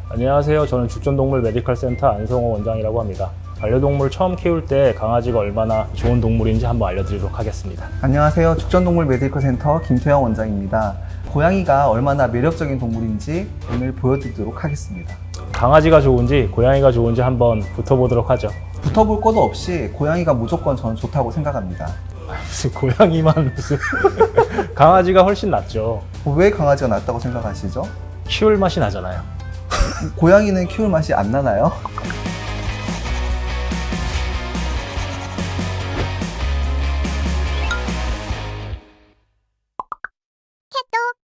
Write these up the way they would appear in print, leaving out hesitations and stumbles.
안녕하세요. 저는 죽전동물 메디컬 센터 안성호 원장이라고 합니다. 반려동물 처음 키울 때 강아지가 얼마나 좋은 동물인지 한번 알려드리도록 하겠습니다. 안녕하세요. 죽전동물 메디컬 센터 김태형 원장입니다. 고양이가 얼마나 매력적인 동물인지 오늘 보여드리도록 하겠습니다. 강아지가 좋은지 고양이가 좋은지 한번 붙어보도록 하죠. 붙어볼 것도 없이 고양이가 무조건 저는 좋다고 생각합니다. 무슨 고양이만 무슨 강아지가 훨씬 낫죠. 왜 강아지가 낫다고 생각하시죠? 키울 맛이 나잖아요. 고양이는 키울 맛이 안 나나요?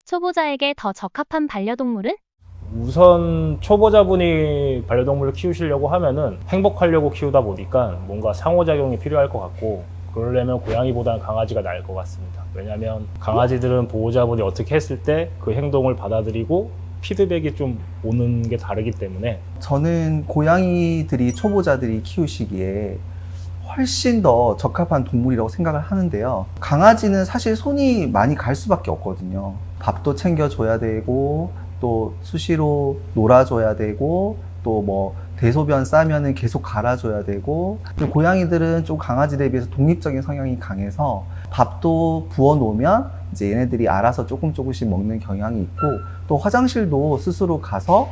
초보자에게 더 적합한 반려동물은? 우선 초보자분이 반려동물을 키우시려고 하면은 행복하려고 키우다 보니까 뭔가 상호작용이 필요할 것 같고, 그러려면 고양이보다는 강아지가 나을 것 같습니다. 왜냐하면 강아지들은 보호자분이 어떻게 했을 때 그 행동을 받아들이고 피드백이 좀 오는 게 다르기 때문에. 저는 고양이들이 초보자들이 키우시기에 훨씬 더 적합한 동물이라고 생각을 하는데요. 강아지는 사실 손이 많이 갈 수밖에 없거든요. 밥도 챙겨줘야 되고, 또 수시로 놀아줘야 되고, 또 뭐 대소변 싸면은 계속 갈아줘야 되고, 고양이들은 좀 강아지들에 비해서 독립적인 성향이 강해서 밥도 부어 놓으면 이제 얘네들이 알아서 조금씩 먹는 경향이 있고, 또 화장실도 스스로 가서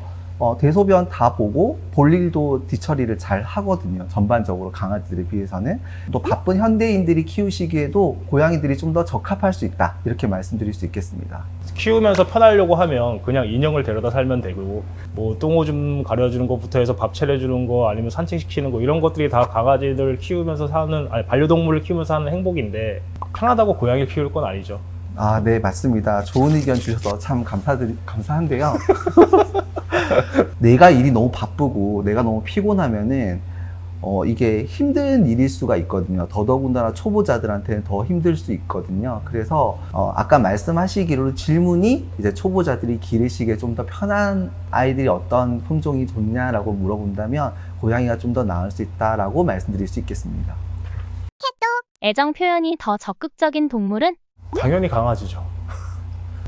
대소변 다 보고 볼 일도 뒤처리를 잘 하거든요. 전반적으로 강아지들에 비해서는. 또 바쁜 현대인들이 키우시기에도 고양이들이 좀 더 적합할 수 있다, 이렇게 말씀드릴 수 있겠습니다. 키우면서 편하려고 하면 그냥 인형을 데려다 살면 되고, 뭐 똥오줌 가려주는 것부터 해서 밥 차려주는 거, 아니면 산책시키는 거, 이런 것들이 다 강아지들 키우면서 사는, 아니 반려동물을 키우면서 하는 행복인데, 편하다고 고양이를 키울 건 아니죠. 아, 네, 맞습니다. 좋은 의견 주셔서 참 감사한데요. 내가 일이 너무 바쁘고 내가 너무 피곤하면은 이게 힘든 일일 수가 있거든요. 더더군다나 초보자들한테는 더 힘들 수 있거든요. 그래서 아까 말씀하시기로 질문이 이제 초보자들이 기르시기에 좀 더 편한 아이들이 어떤 품종이 좋냐라고 물어본다면 고양이가 좀 더 나을 수 있다라고 말씀드릴 수 있겠습니다. 애정 표현이 더 적극적인 동물은? 당연히 강아지죠.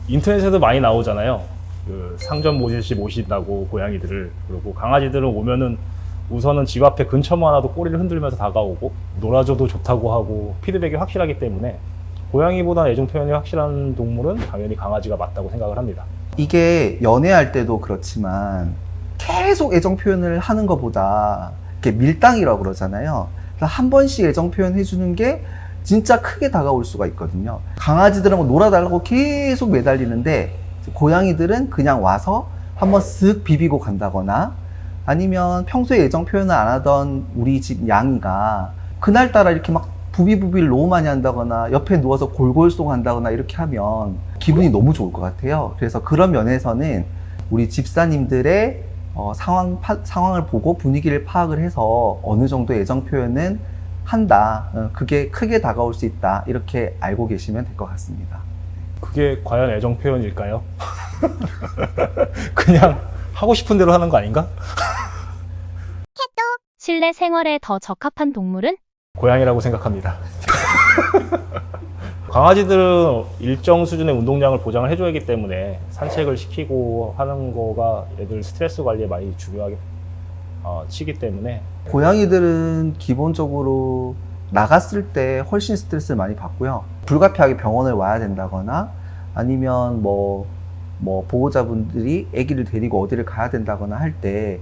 인터넷에도 많이 나오잖아요. 그 상점 모질씨 모신다고 고양이들을. 그리고 강아지들은 오면은 우선은 집 앞에 근처만 와도 꼬리를 흔들면서 다가오고 놀아줘도 좋다고 하고 피드백이 확실하기 때문에 고양이보다 애정 표현이 확실한 동물은 당연히 강아지가 맞다고 생각을 합니다. 이게 연애할 때도 그렇지만 계속 애정 표현을 하는 것보다 이렇게 밀당이라고 그러잖아요. 그래서 한 번씩 애정 표현 해주는 게 진짜 크게 다가올 수가 있거든요. 강아지들은 놀아달라고 계속 매달리는데 고양이들은 그냥 와서 한번 쓱 비비고 간다거나, 아니면 평소에 애정 표현을 안 하던 우리 집 양이가 그날따라 이렇게 막 부비부비를 너무 많이 한다거나 옆에 누워서 골골송 한다거나 이렇게 하면 기분이 너무 좋을 것 같아요. 그래서 그런 면에서는 우리 집사님들의 상황을 보고 분위기를 파악을 해서 어느 정도 애정 표현은 한다, 그게 크게 다가올 수 있다, 이렇게 알고 계시면 될 것 같습니다. 그게 과연 애정 표현일까요? 그냥 하고 싶은 대로 하는 거 아닌가? 실내 생활에 더 적합한 동물은? 고양이라고 생각합니다. 강아지들은 일정 수준의 운동량을 보장을 해줘야 하기 때문에 산책을 시키고 하는 거가 애들 스트레스 관리에 많이 중요하게 치기 때문에. 고양이들은 기본적으로 나갔을 때 훨씬 스트레스를 많이 받고요. 불가피하게 병원을 와야 된다거나, 아니면 뭐 보호자분들이 아기를 데리고 어디를 가야 된다거나 할 때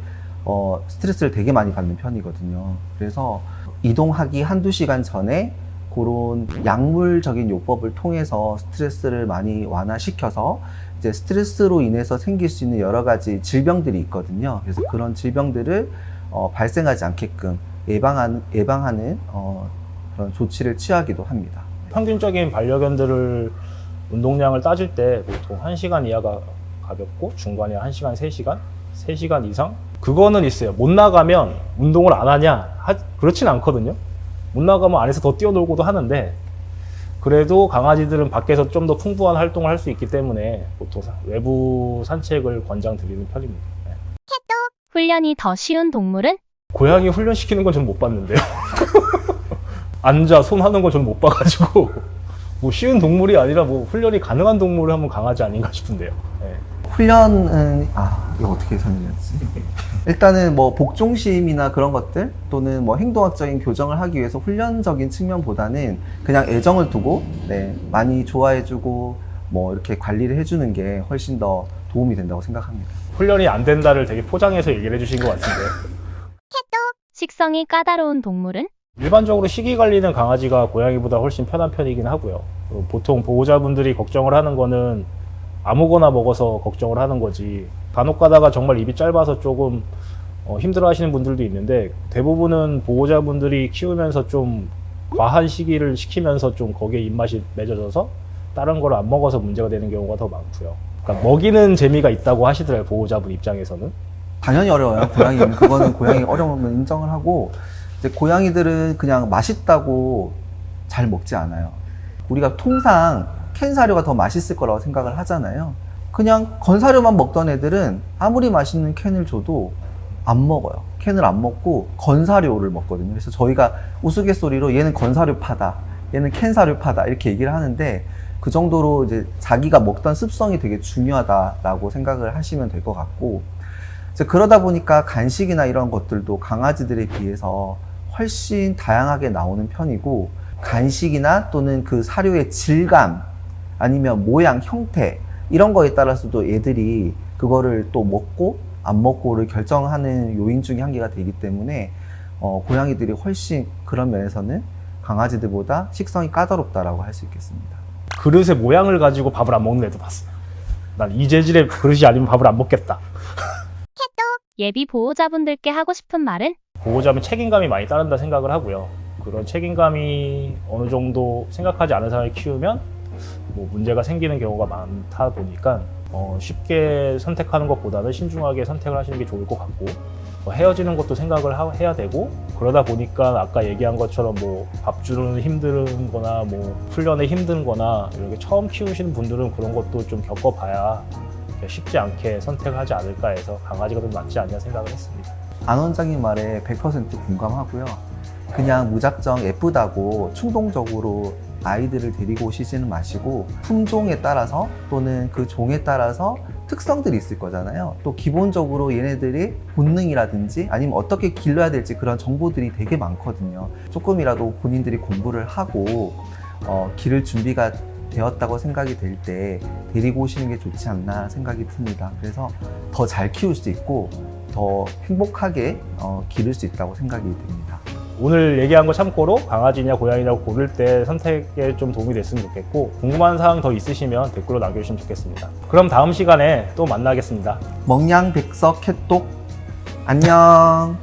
스트레스를 되게 많이 받는 편이거든요. 그래서 이동하기 한두 시간 전에 그런 약물적인 요법을 통해서 스트레스를 많이 완화시켜서 이제 스트레스로 인해서 생길 수 있는 여러 가지 질병들이 있거든요. 그래서 그런 질병들을 발생하지 않게끔 예방하는 그런 조치를 취하기도 합니다. 평균적인 반려견들을 운동량을 따질 때 보통 1시간 이하가 가볍고, 중간에 1시간, 3시간, 3시간 이상? 그거는 있어요. 못 나가면 운동을 안 하냐? 그렇진 않거든요. 못 나가면 안에서 더 뛰어놀고도 하는데, 그래도 강아지들은 밖에서 좀 더 풍부한 활동을 할 수 있기 때문에 보통 외부 산책을 권장드리는 편입니다. 네. 훈련이 더 쉬운 동물은? 고양이 훈련시키는 건 전 못 봤는데요. 앉아 손 하는 건 전 못 봐가지고 뭐 쉬운 동물이 아니라 뭐 훈련이 가능한 동물을 하면 강아지 아닌가 싶은데요. 네. 훈련은 이거 어떻게 설명했지? 일단은 뭐 복종심이나 그런 것들 또는 뭐 행동학적인 교정을 하기 위해서 훈련적인 측면보다는 그냥 애정을 두고 많이 좋아해주고 뭐 이렇게 관리를 해주는 게 훨씬 더 도움이 된다고 생각합니다. 훈련이 안 된다를 되게 포장해서 얘기를 해주신 것 같은데 식성이 까다로운 동물은? 일반적으로 식이 관리는 강아지가 고양이보다 훨씬 편한 편이긴 하고요. 보통 보호자분들이 걱정을 하는 거는 아무거나 먹어서 걱정을 하는 거지, 간혹 가다가 정말 입이 짧아서 조금 힘들어 하시는 분들도 있는데, 대부분은 보호자분들이 키우면서 좀 과한 시기를 시키면서 좀 거기에 입맛이 맺어져서 다른 걸 안 먹어서 문제가 되는 경우가 더 많고요. 그러니까 먹이는 재미가 있다고 하시더라고요, 보호자분 입장에서는. 당연히 어려워요. 고양이는 그거는 고양이 어려움은 인정을 하고, 이제 고양이들은 그냥 맛있다고 잘 먹지 않아요. 우리가 통상 캔 사료가 더 맛있을 거라고 생각을 하잖아요. 그냥 건사료만 먹던 애들은 아무리 맛있는 캔을 줘도 안 먹어요. 캔을 안 먹고 건사료를 먹거든요. 그래서 저희가 우스갯소리로 얘는 건사료파다, 얘는 캔사료파다 이렇게 얘기를 하는데, 그 정도로 이제 자기가 먹던 습성이 되게 중요하다라고 생각을 하시면 될 것 같고, 이제 그러다 보니까 간식이나 이런 것들도 강아지들에 비해서 훨씬 다양하게 나오는 편이고, 간식이나 또는 그 사료의 질감 아니면 모양, 형태 이런 거에 따라서도 애들이 그거를 또 먹고 안 먹고를 결정하는 요인 중에 한 개가 되기 때문에 고양이들이 훨씬 그런 면에서는 강아지들보다 식성이 까다롭다라고 할 수 있겠습니다. 그릇의 모양을 가지고 밥을 안 먹는 애도 봤어요. 난 이 재질의 그릇이 아니면 밥을 안 먹겠다. 예비 보호자분들께 하고 싶은 말은? 보호자면 책임감이 많이 따른다 생각을 하고요. 그런 책임감이 어느 정도 생각하지 않은 사람을 키우면 뭐 문제가 생기는 경우가 많다 보니까 쉽게 선택하는 것보다는 신중하게 선택을 하시는 게 좋을 것 같고, 헤어지는 것도 생각을 해야 되고, 그러다 보니까 아까 얘기한 것처럼 뭐 밥 주는 힘든 거나 뭐 훈련에 힘든 거나 이렇게 처음 키우시는 분들은 그런 것도 좀 겪어봐야 쉽지 않게 선택을 하지 않을까 해서 강아지가 더 낫지 않냐 생각을 했습니다. 안 원장님 말에 100% 공감하고요. 그냥 무작정 예쁘다고 충동적으로 아이들을 데리고 오시지는 마시고, 품종에 따라서 또는 그 종에 따라서 특성들이 있을 거잖아요. 또 기본적으로 얘네들이 본능이라든지 아니면 어떻게 길러야 될지 그런 정보들이 되게 많거든요. 조금이라도 본인들이 공부를 하고 기를 준비가 되었다고 생각이 될 때 데리고 오시는 게 좋지 않나 생각이 듭니다. 그래서 더 잘 키울 수 있고 더 행복하게 기를 수 있다고 생각이 듭니다. 오늘 얘기한 거 참고로 강아지냐 고양이냐 고를 때 선택에 좀 도움이 됐으면 좋겠고, 궁금한 사항 더 있으시면 댓글로 남겨주시면 좋겠습니다. 그럼 다음 시간에 또 만나겠습니다. 멍냥백석 캣독 안녕.